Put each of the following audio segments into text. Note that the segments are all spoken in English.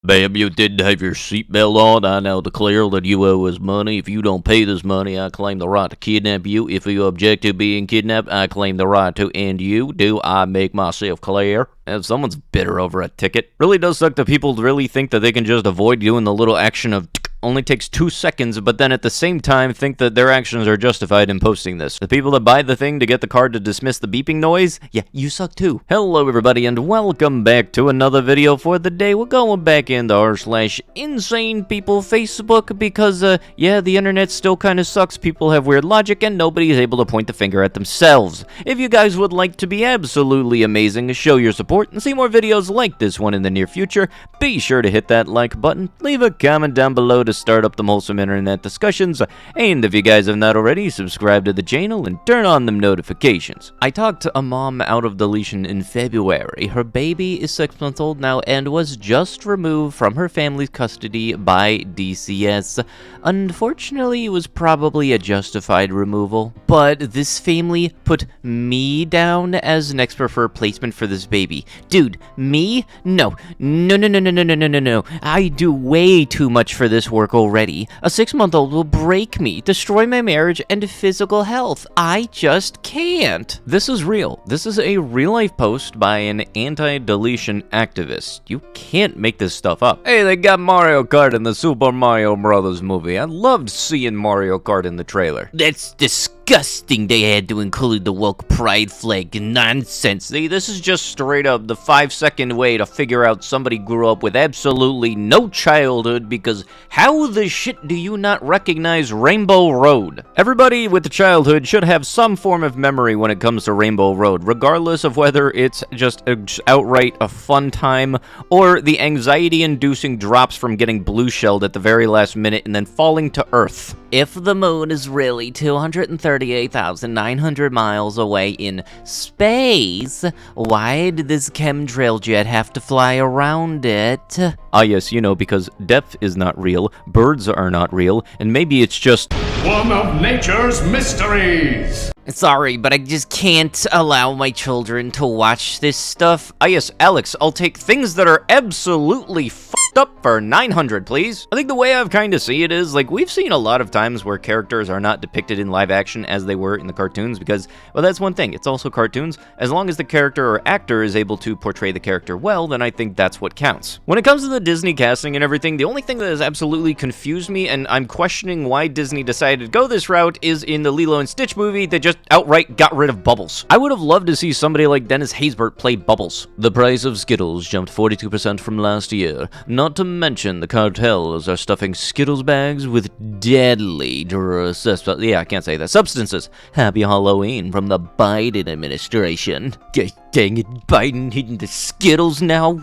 Ma'am, you didn't have your seatbelt on. I now declare that you owe us money. If you don't pay this money, I claim the right to kidnap you. If you object to being kidnapped, I claim the right to end you. Do I make myself clear? If someone's bitter over a ticket, really does suck that people really think that they can just avoid doing the little action of only takes 2 seconds, but then at the same time think that their actions are justified in posting this. The people that buy the thing to get the card to dismiss the beeping noise, yeah, you suck too. Hello everybody and welcome back to another video for the day. We're going back into r/insane people Facebook because, yeah, the internet still kind of sucks. People have weird logic and nobody is able to point the finger at themselves. If you guys would like to be absolutely amazing, show your support, and see more videos like this one in the near future, be sure to hit that like button, leave a comment down below to start up the wholesome internet discussions, and if you guys have not already, subscribe to the channel and turn on them notifications. I talked to a mom out of deletion in February. Her baby is 6 months old now and was just removed from her family's custody by DCS. Unfortunately, it was probably a justified removal, but this family put me down as next preferred placement for this baby. Dude, me? No. No. I do way too much for this work already. A 6-month-old will break me, destroy my marriage and physical health. I just can't. This is real. This is a real-life post by an anti-deletion activist. You can't make this stuff up. Hey, they got Mario Kart in the Super Mario Brothers movie. I loved seeing Mario Kart in the trailer. That's disgusting they had to include the woke pride flag nonsense. This is just straight up the 5-second way to figure out somebody grew up with absolutely no childhood, because how the shit do you not recognize Rainbow Road? Everybody with a childhood should have some form of memory when it comes to Rainbow Road, regardless of whether it's just outright a fun time or the anxiety-inducing drops from getting blue-shelled at the very last minute and then falling to Earth. If the moon is really 238,900 miles away in space, why did this chemtrail jet have to fly around it? Ah yes, you know, because depth is not real, birds are not real, and maybe it's just one of nature's mysteries. Sorry, but I just can't allow my children to watch this stuff. Ah yes, Alex, I'll take things that are absolutely fucked up for 900, please. I think the way I've kind of see it is, like, we've seen a lot of times where characters are not depicted in live action as they were in the cartoons because, well, that's one thing. It's also cartoons. As long as the character or actor is able to portray the character well, then I think that's what counts. When it comes to the Disney casting and everything, the only thing that has absolutely confused me, and I'm questioning why Disney decided to go this route, is in the Lilo and Stitch movie, they just outright got rid of Bubbles. I would have loved to see somebody like Dennis Haysbert play Bubbles. The price of Skittles jumped 42% from last year. Not to mention the cartels are stuffing Skittles bags with deadly yeah, I can't say that. Substances. Happy Halloween from the Biden administration. Dang it, Biden hitting the Skittles now.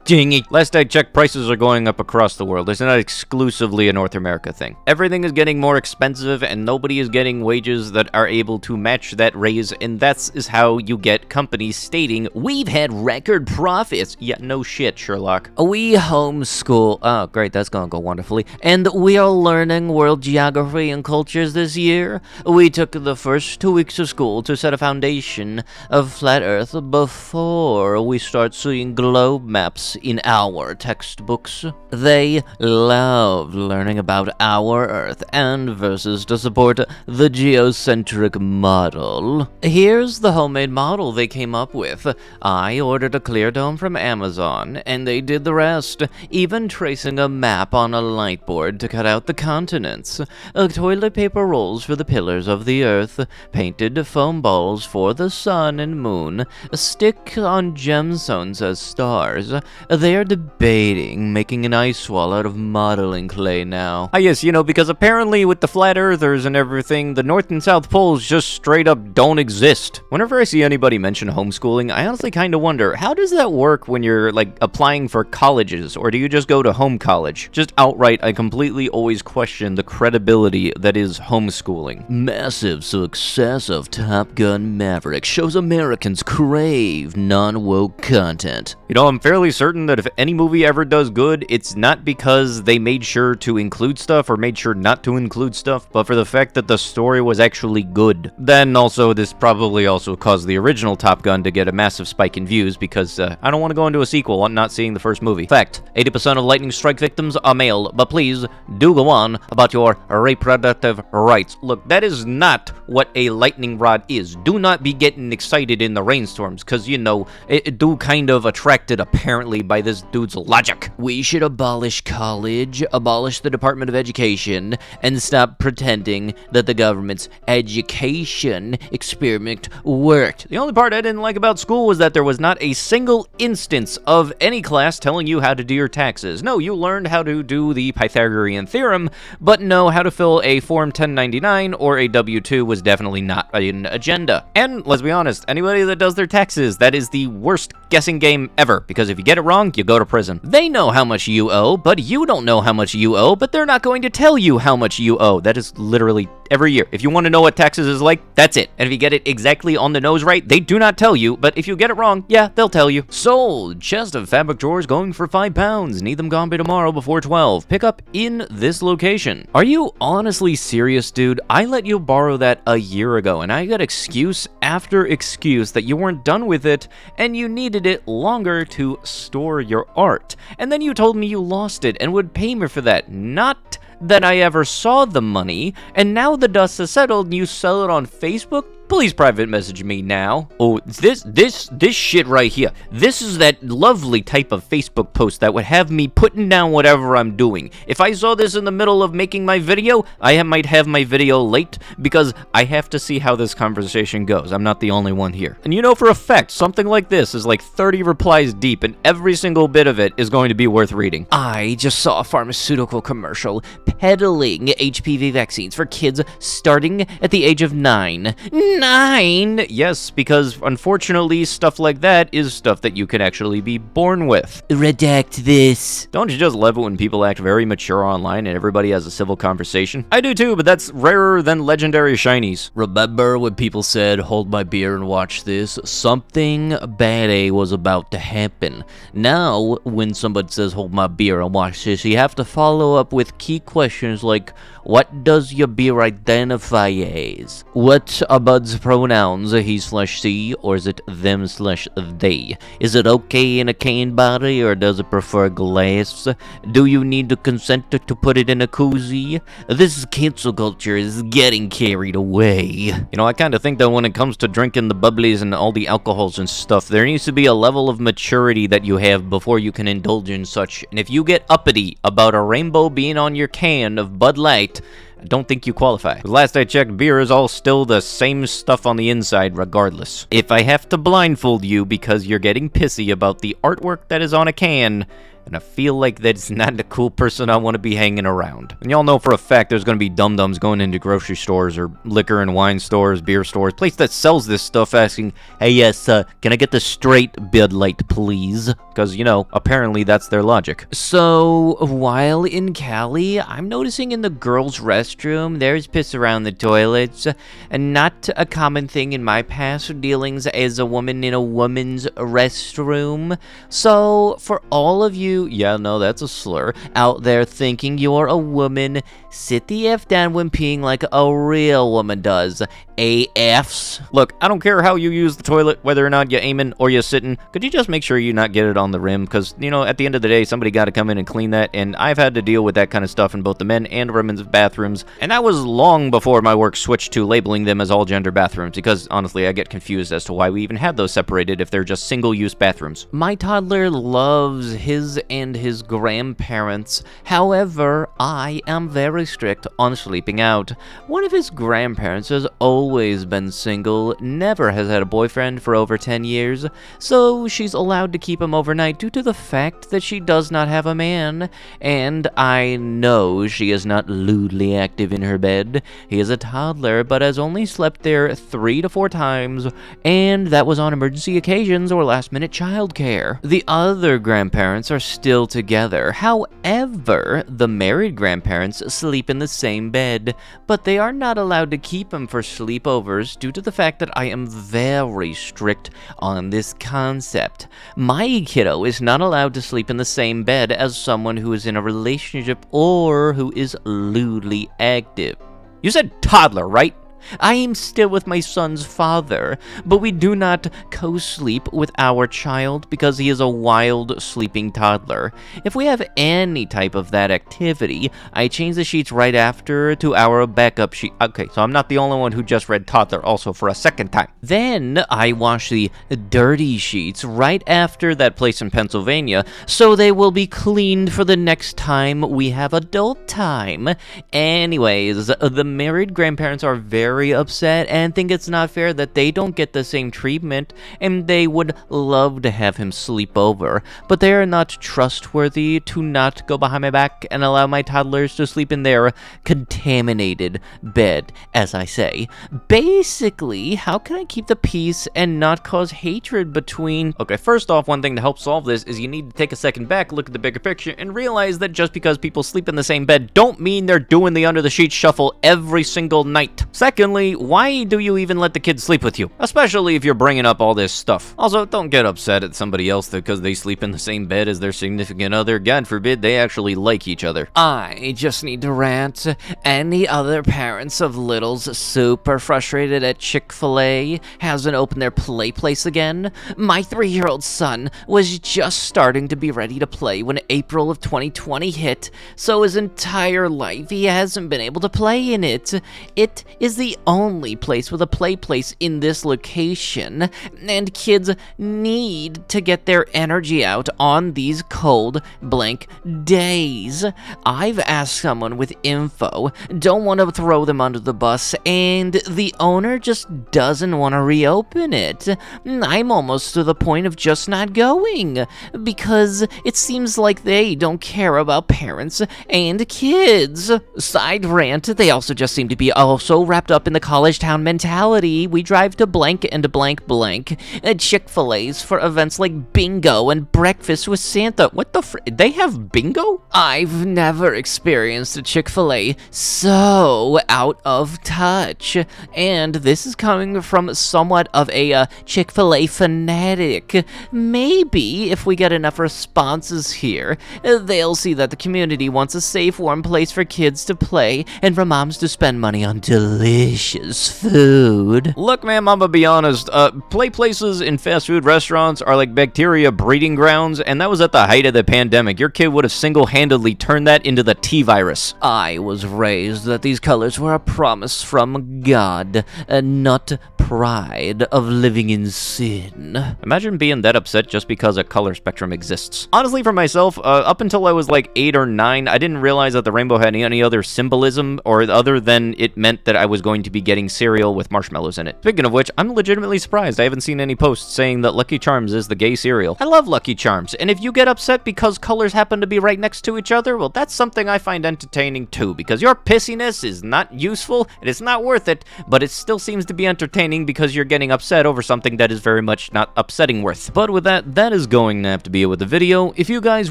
Dang it. Last I checked, prices are going up across the world. It's not exclusively a North America thing. Everything is getting more expensive, and nobody is getting wages that are able to match that raise, and that is how you get companies stating, we've had record profits. Yeah, no shit, Sherlock. We homeschool. Oh, great, that's gonna go wonderfully. And we are learning world geography and cultures this year. We took the first 2 weeks of school to set a foundation of flat Earth before we start seeing globe maps in our textbooks. They love learning about our Earth and versus to support the geocentric model. Here's the homemade model they came up with. I ordered a clear dome from Amazon, and they did the rest, even tracing a map on a light board to cut out the continents, toilet paper rolls for the pillars of the Earth, painted foam balls for the sun and moon, a stick on gemstones as stars. They're debating making an ice wall out of modeling clay now. Ah yes, you know, because apparently with the flat earthers and everything, the North and South Poles just straight up don't exist. Whenever I see anybody mention homeschooling, I honestly kind of wonder, how does that work when you're, like, applying for colleges, or do you just go to home college? Just outright, I completely always question the credibility that is homeschooling. Massive success of Top Gun Maverick shows Americans crave non-woke content. You know, I'm fairly certain that if any movie ever does good, it's not because they made sure to include stuff or made sure not to include stuff, but for the fact that the story was actually good. Then also, this probably also caused the original Top Gun to get a massive spike in views because I don't want to go into a sequel on not seeing the first movie. Fact, 80% of lightning strike victims are male, but please do go on about your reproductive rights. Look, that is not what a lightning rod is. Do not be getting excited in the rainstorms, because, you know, it do kind of attracted apparently by this dude's logic. We should abolish college, abolish the Department of Education, and stop pretending that the government's education experiment worked. The only part I didn't like about school was that there was not a single instance of any class telling you how to do your taxes. No, you learned how to do the Pythagorean theorem, but no, how to fill a Form 1099 or a W-2 was definitely not an agenda. And let's be honest, anybody that does their taxes, that is the worst guessing game ever, because if you get it wrong, you go to prison. They know how much you owe, but you don't know how much you owe, but they're not going to tell you how much you owe. That is literally every year. If you want to know what taxes is like, that's it. And if you get it exactly on the nose right, they do not tell you, but if you get it wrong, yeah, they'll tell you. Sold. Chest of fabric drawers going for £5. Need them gone by tomorrow before 12. Pick up in this location. Are you honestly serious, dude? I let you borrow that a year ago, and I got excuse after excuse that you weren't done with it, and you needed it longer to store your art. And then you told me you lost it and would pay me for that. Not that I ever saw the money, and now the dust has settled and you sell it on Facebook? Please private message me now. Oh, this shit right here. This is that lovely type of Facebook post that would have me putting down whatever I'm doing. If I saw this in the middle of making my video, I might have my video late because I have to see how this conversation goes. I'm not the only one here. And you know for a fact, something like this is like 30 replies deep, and every single bit of it is going to be worth reading. I just saw a pharmaceutical commercial peddling HPV vaccines for kids starting at the age of 9. 9? Yes, because unfortunately stuff like that is stuff that you can actually be born with. Redact this. Don't you just love it when people act very mature online and everybody has a civil conversation? I do too, but that's rarer than legendary shinies. Remember when people said, hold my beer and watch this? Something bad was about to happen. Now, when somebody says, hold my beer and watch this, you have to follow up with key questions like, what does your beer identify as? What are Bud's pronouns, he/she, or is it them/they? Is it okay in a cane body, or does it prefer glass? Do you need to consent to put it in a koozie? This cancel culture is getting carried away. You know, I kind of think that when it comes to drinking the bubblies and all the alcohols and stuff, there needs to be a level of maturity that you have before you can indulge in such. And if you get uppity about a rainbow being on your can of Bud Light, I don't think you qualify. Last I checked, beer is all still the same stuff on the inside regardless. If I have to blindfold you because you're getting pissy about the artwork that is on a can, and I feel like that's not the cool person I want to be hanging around. And y'all know for a fact there's going to be dum-dums going into grocery stores or liquor and wine stores, beer stores, place that sells this stuff asking, hey, yes, can I get the straight Bud Light, please? Because, you know, apparently that's their logic. So, while in Cali, I'm noticing in the girls' restroom, there's piss around the toilets, and not a common thing in my past dealings as a woman in a woman's restroom. So, for all of you, yeah, no, that's a slur, out there thinking you're a woman, sit the F down when peeing like a real woman does. AFs. Look, I don't care how you use the toilet, whether or not you're aiming or you're sitting. Could you just make sure you not get it on the rim? Because, you know, at the end of the day, somebody got to come in and clean that, and I've had to deal with that kind of stuff in both the men and women's bathrooms, and that was long before my work switched to labeling them as all-gender bathrooms, because, honestly, I get confused as to why we even have those separated if they're just single-use bathrooms. My toddler loves his and his grandparents. However, I am very strict on sleeping out. One of his grandparents has always been single, never has had a boyfriend for over 10 years, so she's allowed to keep him overnight due to the fact that she does not have a man, and I know she is not lewdly active in her bed. He is a toddler, but has only slept there 3 to 4 times, and that was on emergency occasions or last-minute childcare. The other grandparents are still together. However, the married grandparents sleep in the same bed, but they are not allowed to keep him for sleepovers due to the fact that I am very strict on this concept. My kiddo is not allowed to sleep in the same bed as someone who is in a relationship or who is lewdly active. You said toddler, right? I am still with my son's father, but we do not co-sleep with our child because he is a wild sleeping toddler. If we have any type of that activity, I change the sheets right after to our backup sheet. Okay, so I'm not the only one who just read toddler also for a second time. Then I wash the dirty sheets right after that place in Pennsylvania, so they will be cleaned for the next time we have adult time. Anyways, the married grandparents are very upset and think it's not fair that they don't get the same treatment, and they would love to have him sleep over, but they are not trustworthy to not go behind my back and allow my toddlers to sleep in their contaminated bed, as I say. Basically, how can I keep the peace and not cause hatred between... Okay, first off, one thing to help solve this is you need to take a second back, look at the bigger picture, and realize that just because people sleep in the same bed don't mean they're doing the under the sheets shuffle every single night. Secondly, why do you even let the kids sleep with you? Especially if you're bringing up all this stuff. Also, don't get upset at somebody else because they sleep in the same bed as their significant other. God forbid they actually like each other. I just need to rant. Any other parents of littles super frustrated at ChickfilA hasn't opened their play place again? My 3-year-old son was just starting to be ready to play when April of 2020 hit, so his entire life he hasn't been able to play in it. It is the only place with a play place in this location, and kids need to get their energy out on these cold, blank days. I've asked someone with info, don't want to throw them under the bus, and the owner just doesn't want to reopen it. I'm almost to the point of just not going, because it seems like they don't care about parents and kids. Side rant, they also just seem to be so wrapped up in the college town mentality. We drive to blank and blank blank Chick-fil-A's for events like bingo and breakfast with Santa. What the they have bingo? I've never experienced a Chick-fil-A so out of touch, and this is coming from somewhat of a Chick-fil-A fanatic. Maybe if we get enough responses here, they'll see that the community wants a safe, warm place for kids to play and for moms to spend money on delicious food. Look, ma'am, I'm gonna be honest. Play places in fast food restaurants are like bacteria breeding grounds, and that was at the height of the pandemic. Your kid would have single-handedly turned that into the T-virus. I was raised that these colors were a promise from God, not pride of living in sin. Imagine being that upset just because a color spectrum exists. Honestly, for myself, up until I was like 8 or 9, I didn't realize that the rainbow had any other symbolism or other than it meant that I was going to be getting cereal with marshmallows in it. Speaking of which, I'm legitimately surprised I haven't seen any posts saying that Lucky Charms is the gay cereal. I love Lucky Charms, and if you get upset because colors happen to be right next to each other, well, that's something I find entertaining too, because your pissiness is not useful, and it's not worth it, but it still seems to be entertaining because you're getting upset over something that is very much not upsetting worth. But with that, that is going to have to be it with the video. If you guys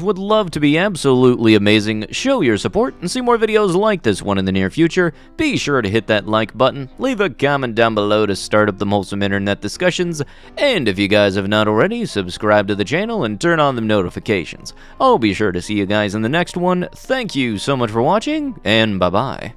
would love to be absolutely amazing, show your support, and see more videos like this one in the near future, be sure to hit that like button, leave a comment down below to start up the wholesome internet discussions, and if you guys have not already, subscribe to the channel and turn on the notifications. I'll be sure to see you guys in the next one. Thank you so much for watching, and bye-bye.